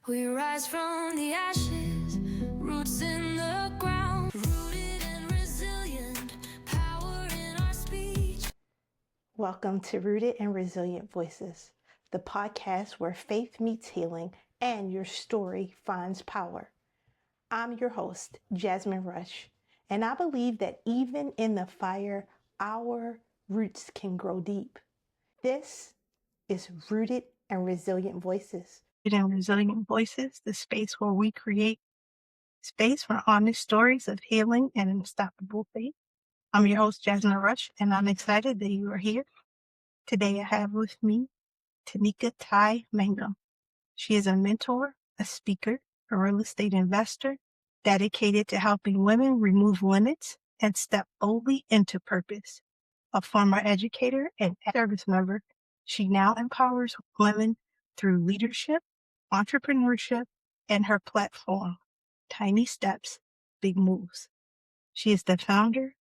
We rise from the ashes, roots in the ground, rooted and resilient, power in our speech. Welcome to Rooted and Resilient Voices, the podcast where faith meets healing and your story finds power. I'm your host, Jasmine Rush, and I believe that even in the fire, our roots can grow deep. This is Rooted and Resilient Voices. Rooted and Resilient Voices, the space where we create space for honest stories of healing and unstoppable faith. I'm your host, Jasmine Rush, and I'm excited that you are here. Today I have with me Tanika Tai Mangum. She is a mentor, a speaker, a real estate investor, dedicated to helping women remove limits and step boldly into purpose. A former educator and service member, she now empowers women through leadership, entrepreneurship, and her platform, Tiny Steps, Big Moves. She is the founder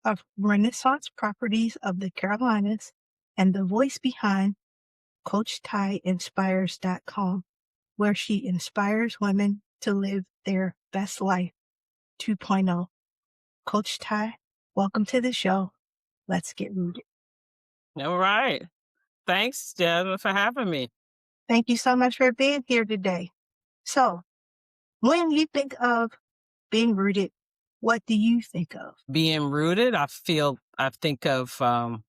of Renaissance Properties of the Carolinas and the voice behind CoachTaiInspires.com, where she inspires women to live their best life 2.0. Coach Tai, welcome to the show. Let's get rooted. All right. Thanks, Jasmine, for having me. Thank you so much for being here today. So, when you think of being rooted, what do you think of? Being rooted, I think of a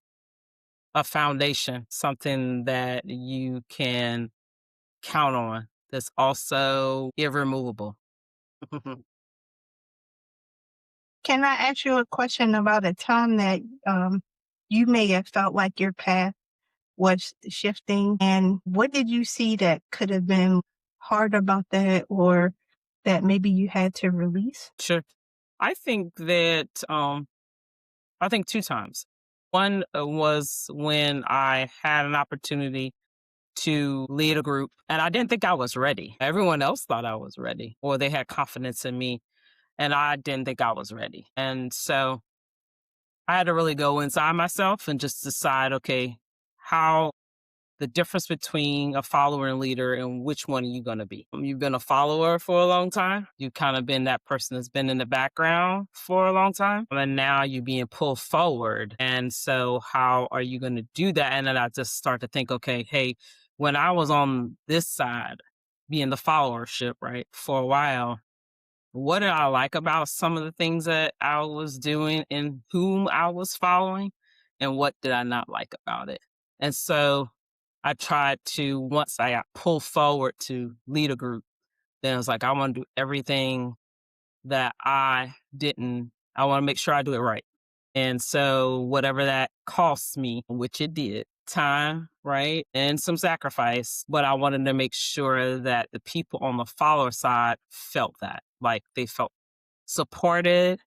foundation, something that you can count on that's also irremovable. Can I ask you a question about a time that you may have felt like your path was shifting, and what did you see that could have been hard about that, or that maybe you had to release? Sure. I think that, I think 2 times. One was when I had an opportunity to lead a group and I didn't think I was ready. Everyone else thought I was ready or they had confidence in me and I didn't think I was ready. And so I had to really go inside myself and just decide, okay, how the difference between a follower and leader and which one are you going to be? You've been a follower for a long time. You've kind of been that person that's been in the background for a long time. And now you're being pulled forward. And so how are you going to do that? And then I just start to think, okay, hey, when I was on this side, being the followership, right, for a while, what did I like about some of the things that I was doing and whom I was following? And what did I not like about it? And so I tried to, once I got pulled forward to lead a group, then I was like, I want to do everything that I want to make sure I do it right. And so whatever that costs me, which it did, time, right? And some sacrifice, but I wanted to make sure that the people on the follower side felt that, like they felt supported,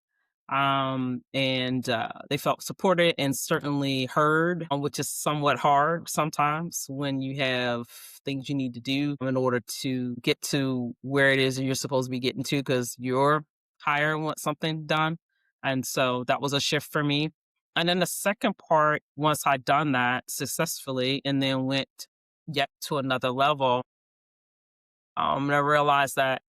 and they felt supported and certainly heard, which is somewhat hard sometimes when you have things you need to do in order to get to where it is you're supposed to be getting to because your higher wants something done. And so that was a shift for me. And then the second part, once I'd done that successfully and then went yet to another level, I realized that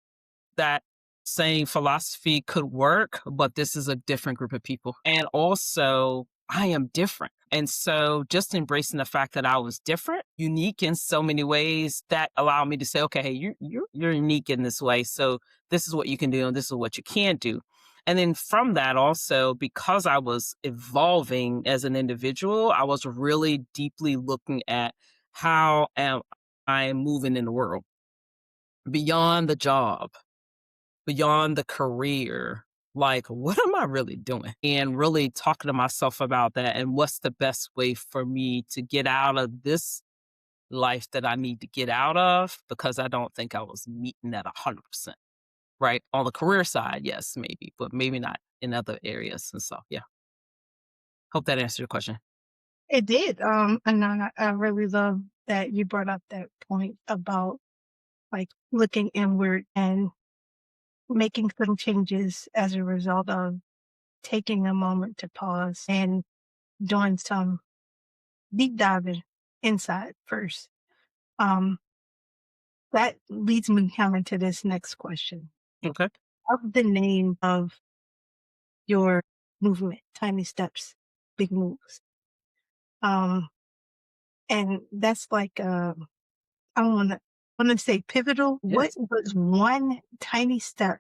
same philosophy could work, but this is a different group of people. And also, I am different. And so just embracing the fact that I was different, unique in so many ways, that allowed me to say, okay, hey, you're unique in this way. So this is what you can do and this is what you can't do. And then from that also, because I was evolving as an individual, I was really deeply looking at how am I moving in the world beyond the job, beyond the career. Like, what am I really doing? And really talking to myself about that and what's the best way for me to get out of this life that I need to get out of, because I don't think I was meeting that 100%. Right? On the career side, yes, maybe, but maybe not in other areas. And so, yeah. Hope that answered your question. It did. And I really love that you brought up that point about like looking inward and making some changes as a result of taking a moment to pause and doing some deep diving inside first. That leads me kind of to this next question. Okay. Of the name of your movement, Tiny Steps, Big Moves. Um, and that's like, I want to say pivotal. What Yes. was one tiny step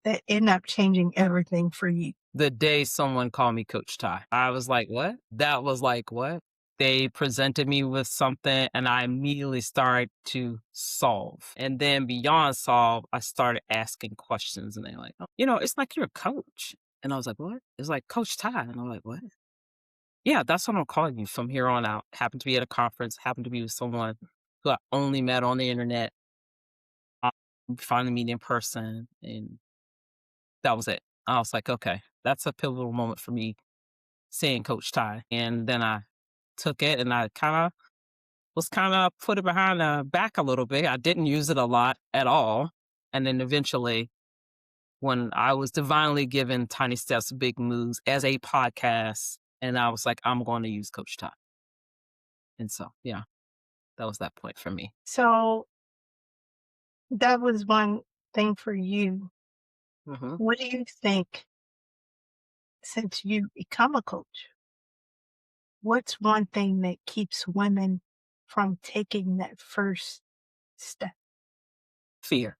that ended up changing everything for you? The day someone called me Coach Ty, I was like, what? That was like, what? They presented me with something and I immediately started to solve. And then beyond solve, I started asking questions and they're like, oh, it's like you're a coach. And I was like, what? It's like Coach Ty. And I'm like, what? Yeah, that's what I'm calling you from here on out. Happened to be at a conference, happened to be with someone who I only met on the internet. I finally meet in person. And that was it. I was like, okay, that's a pivotal moment for me seeing Coach Ty. And then I took it and I kind of put it behind the back a little bit. I didn't use it a lot at all. And then eventually, when I was divinely given Tiny Steps, Big Moves as a podcast, and I was like, I'm going to use Coach Ty. And so, yeah, that was that point for me. So that was one thing for you. Hmm. What do you think, since you become a coach, what's one thing that keeps women from taking that first step? Fear.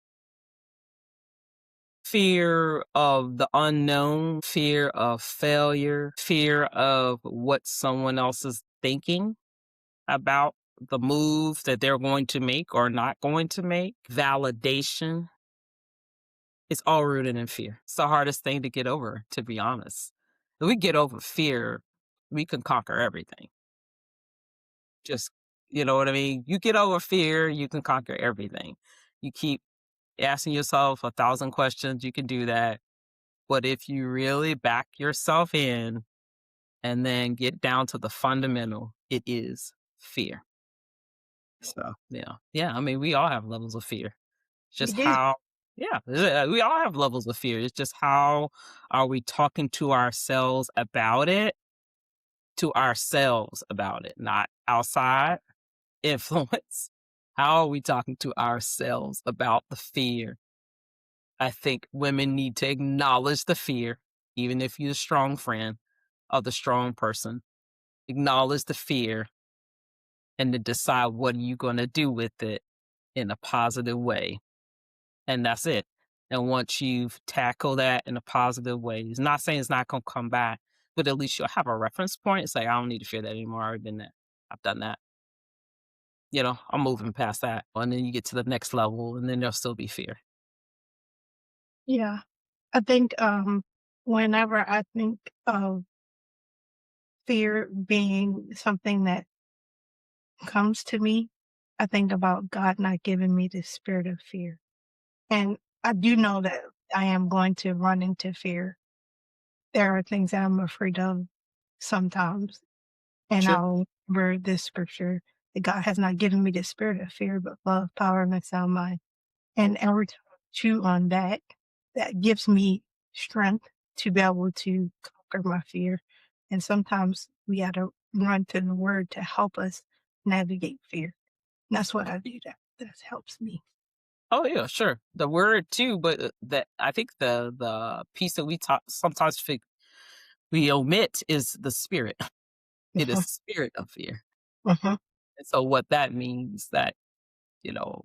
Fear of the unknown, fear of failure, fear of what someone else is thinking about the move that they're going to make or not going to make, validation. It's all rooted in fear. It's the hardest thing to get over, to be honest. If we get over fear, we can conquer everything. Just, you know what I mean? You get over fear, you can conquer everything. You keep asking yourself 1,000 questions, you can do that. But if you really back yourself in and then get down to the fundamental, it is fear. So, yeah. Yeah, I mean, we all have levels of fear. It's We just do. how we all have levels of fear. It's just how are we talking to ourselves about it, not outside influence. How are we talking to ourselves about the fear? I think women need to acknowledge the fear, even if you're a strong friend of the strong person. Acknowledge the fear and then decide what are you going to do with it in a positive way. And that's it. And once you've tackled that in a positive way, it's not saying it's not going to come back, but at least you'll have a reference point. It's like, I don't need to fear that anymore. I've already been there. I've done that. I'm moving past that. And then you get to the next level and then there'll still be fear. Yeah. I think whenever I think of fear being something that comes to me, I think about God not giving me the spirit of fear. And I do know that I am going to run into fear. There are things that I'm afraid of sometimes. And Sure. I'll remember this scripture that God has not given me the spirit of fear, but love, power, and a sound mind. And every time I chew on that, that gives me strength to be able to conquer my fear. And sometimes we got to run to the word to help us navigate fear. And that's what I do. That helps me. Oh yeah, sure. The word too, but that I think the piece that we talk sometimes we omit is the spirit. It is Mhm, spirit of fear. mhm. And so what that means you know,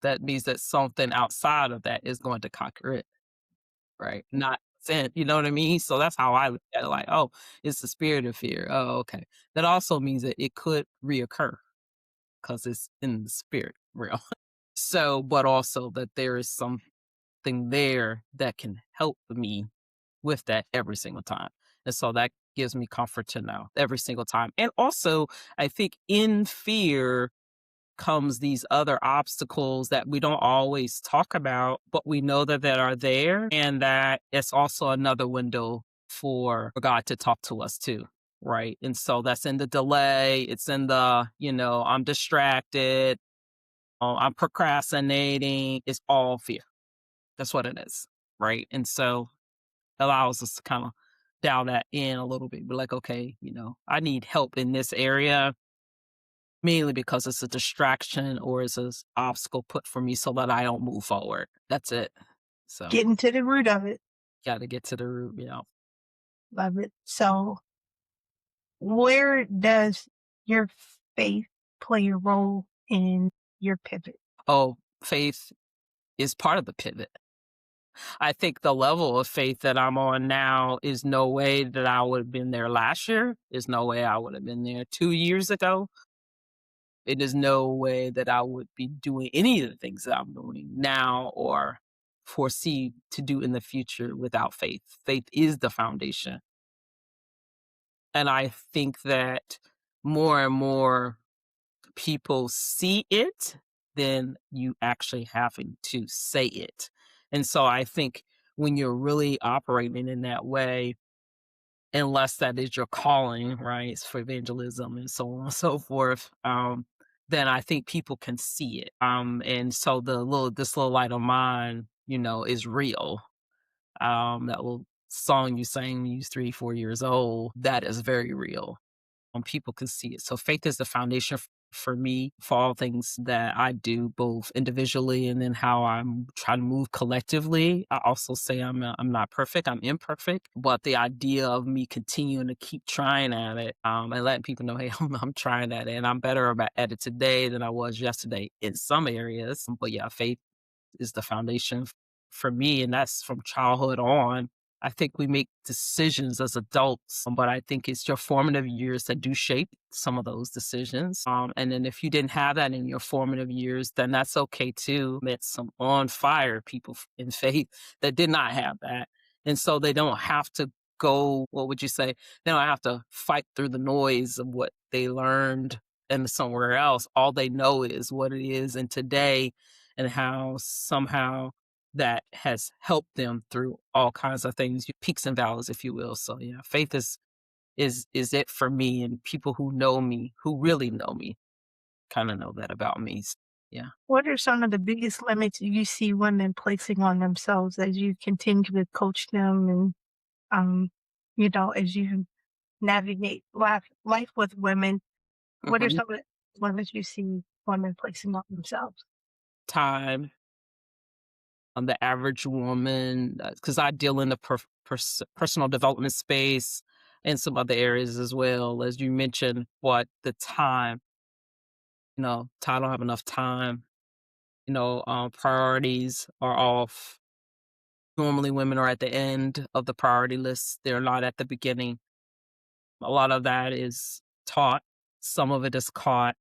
that means that something outside of that is going to conquer it, right? Not sin, you know what I mean? So that's how I look at it. Like, oh, it's the spirit of fear. Oh, okay. That also means that it could reoccur because it's in the spirit realm. So, but also that there is something there that can help me with that every single time. And so that gives me comfort to know every single time. And also, I think in fear comes these other obstacles that we don't always talk about, but we know that are there, and that it's also another window for God to talk to us too. Right. And so that's in the delay. It's in the, I'm distracted. I'm procrastinating. It's all fear. That's what it is. Right. And so allows us to kind of dial that in a little bit. Be like, okay, I need help in this area. mainly because it's a distraction or it's an obstacle put for me so that I don't move forward. That's it. So, Getting to the root of it. got to get to the root, Love it. So, where does your faith play a role in your pivot? Oh, faith is part of the pivot. I think the level of faith that I'm on now is no way that I would have been there last year. There's no way I would have been there 2 years ago. It is no way that I would be doing any of the things that I'm doing now or foresee to do in the future without faith. Faith is the foundation. And I think that more and more people see it than you actually having to say it. And so I think when you're really operating in that way, unless that is your calling, right? It's for evangelism and so on and so forth. Then I think people can see it. And so this little light of mine, is real. That little song you sang when you was 3, 4 years old, that is very real. People can see it. So faith is the foundation for me for all things that I do, both individually and then how I'm trying to move collectively. I also say I'm not perfect. I'm imperfect, but the idea of me continuing to keep trying at it and letting people know, hey, I'm trying at it, and I'm better at it today than I was yesterday in some areas. But yeah, faith is the foundation for me, and that's from childhood on. I think we make decisions as adults, but I think it's your formative years that do shape some of those decisions. And then if you didn't have that in your formative years, then that's okay too. Met some on fire people in faith that did not have that. And so they don't have to go, what would you say? They don't have to fight through the noise of what they learned and somewhere else. All they know is what it is in today and how somehow that has helped them through all kinds of things, peaks and valleys, if you will. So yeah, faith is it for me, and people who know me, who really know me, kind of know that about me. Yeah. What are some of the biggest limits you see women placing on themselves as you continue to coach them and, um, as you navigate life with women? What are Mhm. some of the limits you see women placing on themselves? Time. The average woman, because I deal in the personal development space and some other areas as well, as you mentioned, what the time, I don't have enough time, priorities are off. Normally, women are at the end of the priority list. They're not at the beginning. A lot of that is taught. Some of it is caught,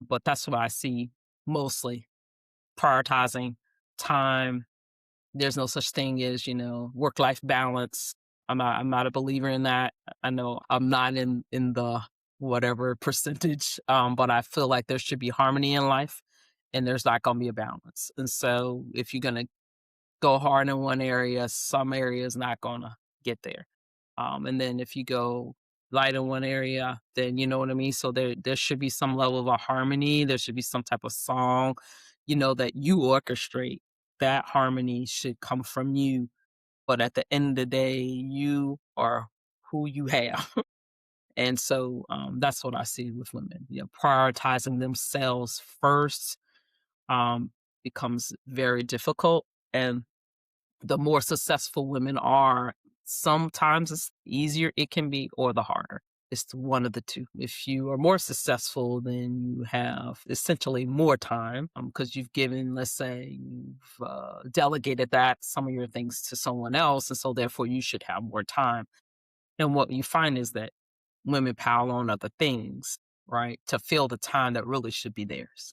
but that's what I see mostly. Prioritizing time. There's no such thing as, work-life balance. I'm not a believer in that. I know I'm not in the whatever percentage, but I feel like there should be harmony in life and there's not gonna be a balance. And so if you're gonna go hard in one area, some area is not gonna get there. And then if you go light in one area, then you know what I mean. So there should be some level of a harmony. There should be some type of song, that you orchestrate. That harmony should come from you. But at the end of the day, you are who you have. And so that's what I see with women. Prioritizing themselves first becomes very difficult. And the more successful women are, sometimes it's easier it can be or the harder. It's one of the two. If you are more successful, then you have essentially more time because you've given, let's say, you've delegated some of your things to someone else. And so therefore you should have more time. And what you find is that women pile on other things, right, to fill the time that really should be theirs.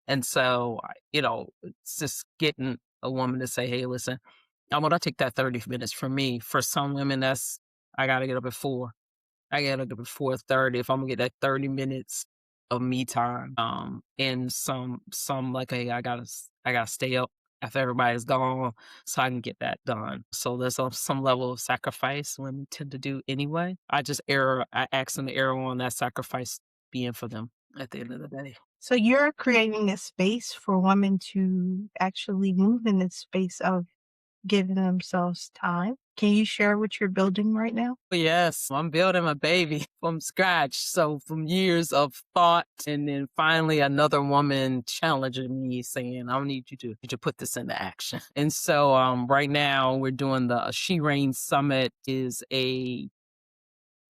And so, it's just getting a woman to say, hey, listen, I'm gonna take that 30 minutes from me. For some women, I gotta get up at 4. I gotta get up at 4:30 if I'm gonna get that 30 minutes of me time. And some like, hey, I gotta stay up after everybody's gone so I can get that done. So there's some level of sacrifice women tend to do anyway. I ask them to err on that sacrifice being for them at the end of the day. So you're creating a space for women to actually move in this space of giving themselves time. Can you share what you're building right now? Yes, I'm building my baby from scratch. So from years of thought, and then finally another woman challenging me saying, I need you to put this into action. And so right now we're doing the She Reigns Summit is a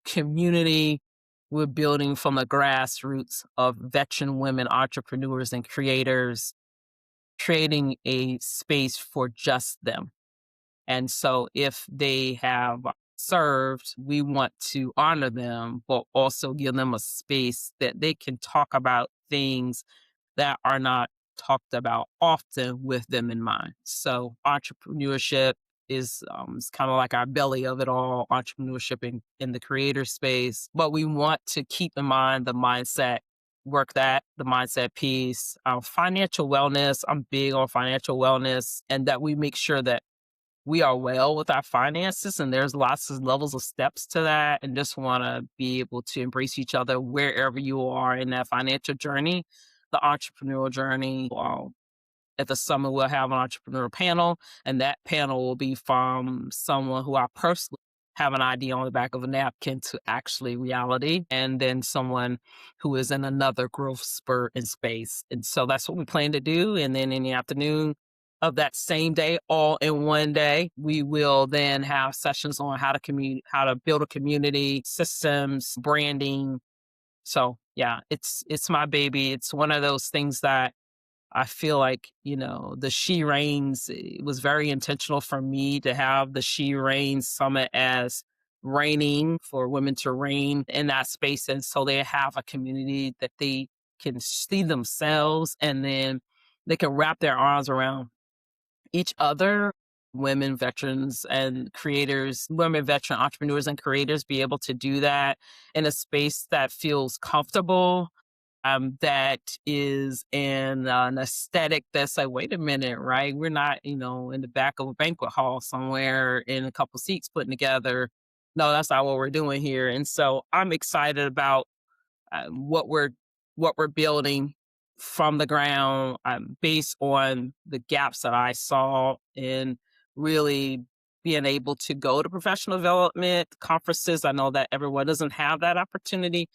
community we're building from the grassroots of veteran women entrepreneurs and creators, creating a space for just them. And so if they have served, we want to honor them, but also give them a space that they can talk about things that are not talked about often with them in mind. So entrepreneurship is kind of like our belly of it all, entrepreneurship in the creator space. But we want to keep in mind the mindset, work that, the mindset piece, financial wellness. I'm big on financial wellness, and that we make sure that we are well with our finances, and there's lots of levels of steps to that, and just want to be able to embrace each other wherever you are in that financial journey, the entrepreneurial journey. At the summit, we'll have an entrepreneur panel, and that panel will be from someone who I personally have an idea on the back of a napkin to actually reality, and then someone who is in another growth spurt in space. And so that's what we plan to do. And then in the afternoon of that same day, all in one day, we will then have sessions on how to build a community, systems, branding. So yeah, it's my baby. It's one of those things that I feel like, the She Reigns, it was very intentional for me to have the She Reigns Summit as reigning for women to reign in that space. And so they have a community that they can see themselves, and then they can wrap their arms around each other. Women, veterans, and creators, women, veteran entrepreneurs and creators be able to do that in a space that feels comfortable, that is in an aesthetic that's like, wait a minute, right? We're not, in the back of a banquet hall somewhere in a couple seats putting together. No, that's not what we're doing here. And so I'm excited about what we're building from the ground, based on the gaps that I saw in really being able to go to professional development conferences. I know that everyone doesn't have that opportunity.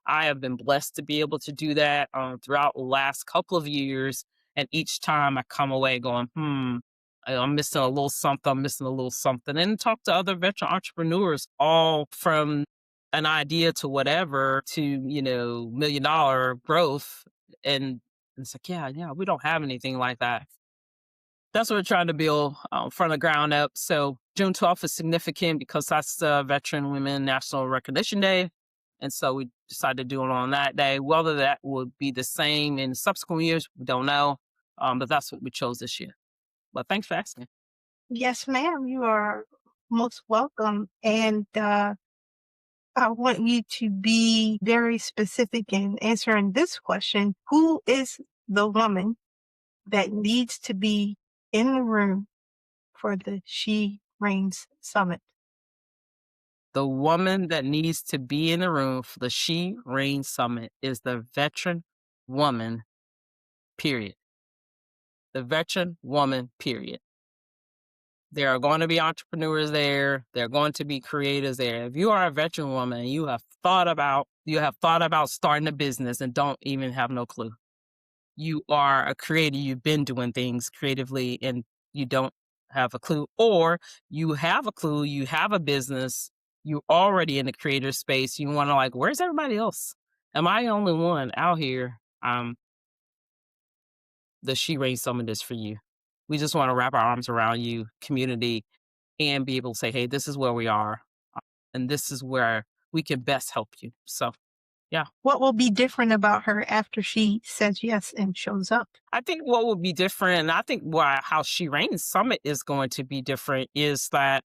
I have been blessed to be able to do that throughout the last couple of years. And each time I come away going, I'm missing a little something, I'm missing a little something. And talk to other veteran entrepreneurs, all from an idea to whatever to, $1 million growth. And it's like, yeah, we don't have anything like that. That's what we're trying to build from the ground up. So June 12th is significant because that's Veteran Women National Recognition Day. And so we decided to do it on that day. Whether that will be the same in subsequent years, we don't know. But that's what we chose this year. But thanks for asking. Yes, ma'am. You are most welcome. And I want you to be very specific in answering this question. Who is the woman that needs to be in the room for the She Reigns Summit? The woman that needs to be in the room for the She Reigns Summit is the veteran woman, period. The veteran woman, period. There are going to be entrepreneurs there. There are going to be creators there. If you are a veteran woman and you have thought about starting a business and don't even have no clue. You are a creator, you've been doing things creatively and you don't have a clue, or you have a clue, you have a business, you're already in the creator space, you want to like, where's everybody else? Am I the only one out here? The She Reigns Summit is for you. We just want to wrap our arms around you, community, and be able to say, hey, this is where we are, and this is where we can best help you. So, yeah. What will be different about her after she says yes and shows up? I think what will be different, and I think how She Reigns Summit is going to be different, is that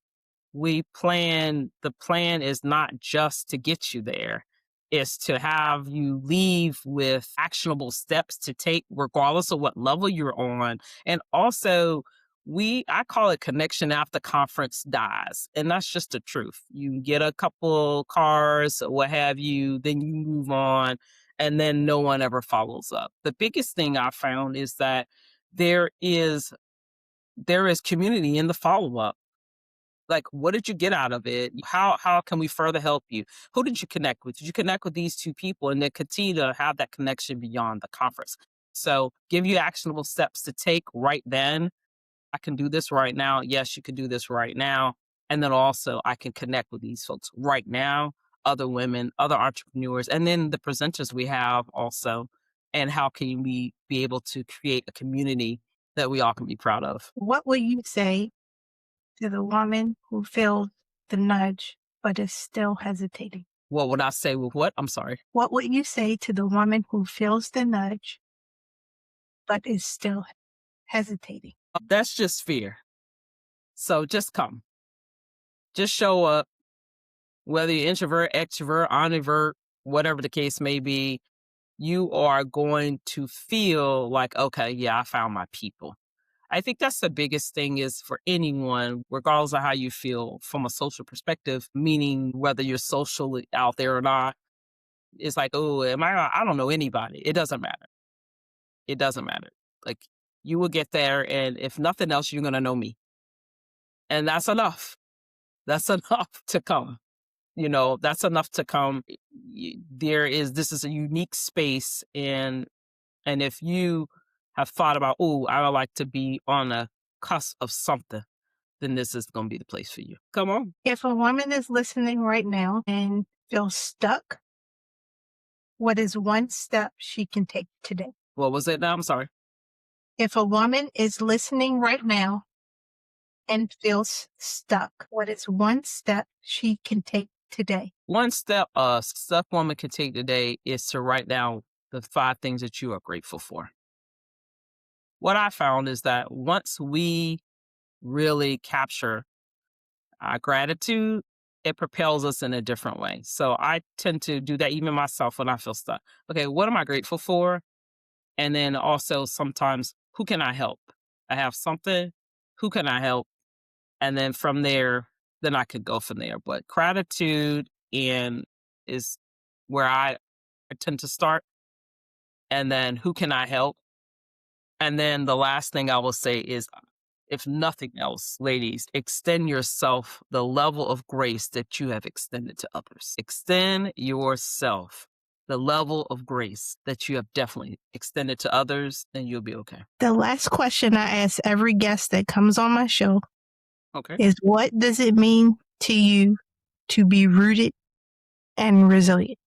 the plan is not just to get you there. It's to have you leave with actionable steps to take regardless of what level you're on. And also I call it connection after conference dies. And that's just the truth. You get a couple cars, what have you, then you move on, and then no one ever follows up. The biggest thing I found is that there is there is community in the follow-up. Like, what did you get out of it? How can we further help you? Who did you connect with? Did you connect with these two people? And then continue to have that connection beyond the conference. So give you actionable steps to take right then. I can do this right now. Yes, you can do this right now. And then also I can connect with these folks right now, other women, other entrepreneurs, and then the presenters we have also. And how can we be able to create a community that we all can be proud of? What will you say to the woman who feels the nudge but is still hesitating? What would I say with what? I'm sorry. What would you say to the woman who feels the nudge but is still hesitating? That's just fear. So just come. Just show up, whether you're introvert, extrovert, introvert, whatever the case may be, you are going to feel like, okay, yeah, I found my people. I think that's the biggest thing is for anyone, regardless of how you feel from a social perspective, meaning whether you're socially out there or not. It's like, oh, I don't know anybody. It doesn't matter. It doesn't matter. Like, you will get there, and if nothing else, you're going to know me. And that's enough. That's enough to come. That's enough to come. This is a unique space. And if you have thought about, oh, I would like to be on a cusp of something, then this is going to be the place for you. Come on. If a woman is listening right now and feels stuck, what is one step she can take today? What was it now? I'm sorry. If a woman is listening right now and feels stuck, what is one step she can take today? One step a stuck woman can take today is to write down the 5 things that you are grateful for. What I found is that once we really capture our gratitude, it propels us in a different way. So I tend to do that even myself when I feel stuck. Okay, what am I grateful for? And then also sometimes, who can I help? I have something, who can I help? And then from there, then I could go from there. But gratitude is where I tend to start. And then who can I help? And then the last thing I will say is, if nothing else, ladies, extend yourself the level of grace that you have extended to others. Extend yourself the level of grace that you have definitely extended to others, and you'll be okay. The last question I ask every guest that comes on my show is, what does it mean to you to be rooted and resilient?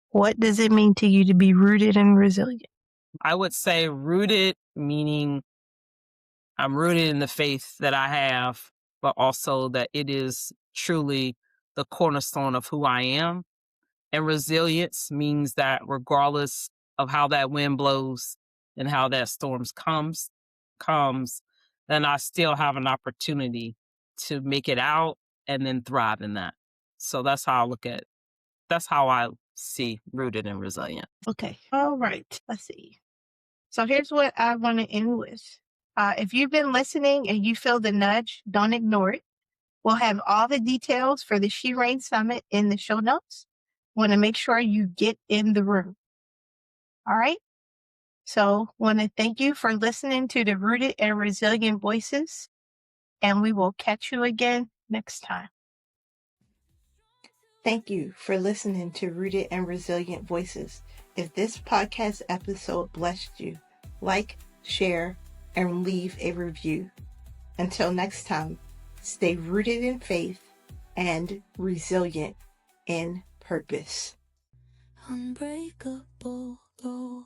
What does it mean to you to be rooted and resilient? I would say rooted, meaning I'm rooted in the faith that I have, but also that it is truly the cornerstone of who I am. And resilience means that regardless of how that wind blows and how that storms comes, then I still have an opportunity to make it out and then thrive in that. So that's how I look at it. That's how I see rooted and resilient. Okay. All right. Let's see. So here's what I want to end with. If you've been listening and you feel the nudge, don't ignore it. We'll have all the details for the She Reigns Summit in the show notes. Want to make sure you get in the room. All right. So want to thank you for listening to the Rooted and Resilient Voices, and we will catch you again next time. Thank you for listening to Rooted and Resilient Voices. If this podcast episode blessed you, like, share, and leave a review. Until next time, stay rooted in faith and resilient in purpose. Unbreakable, Lord.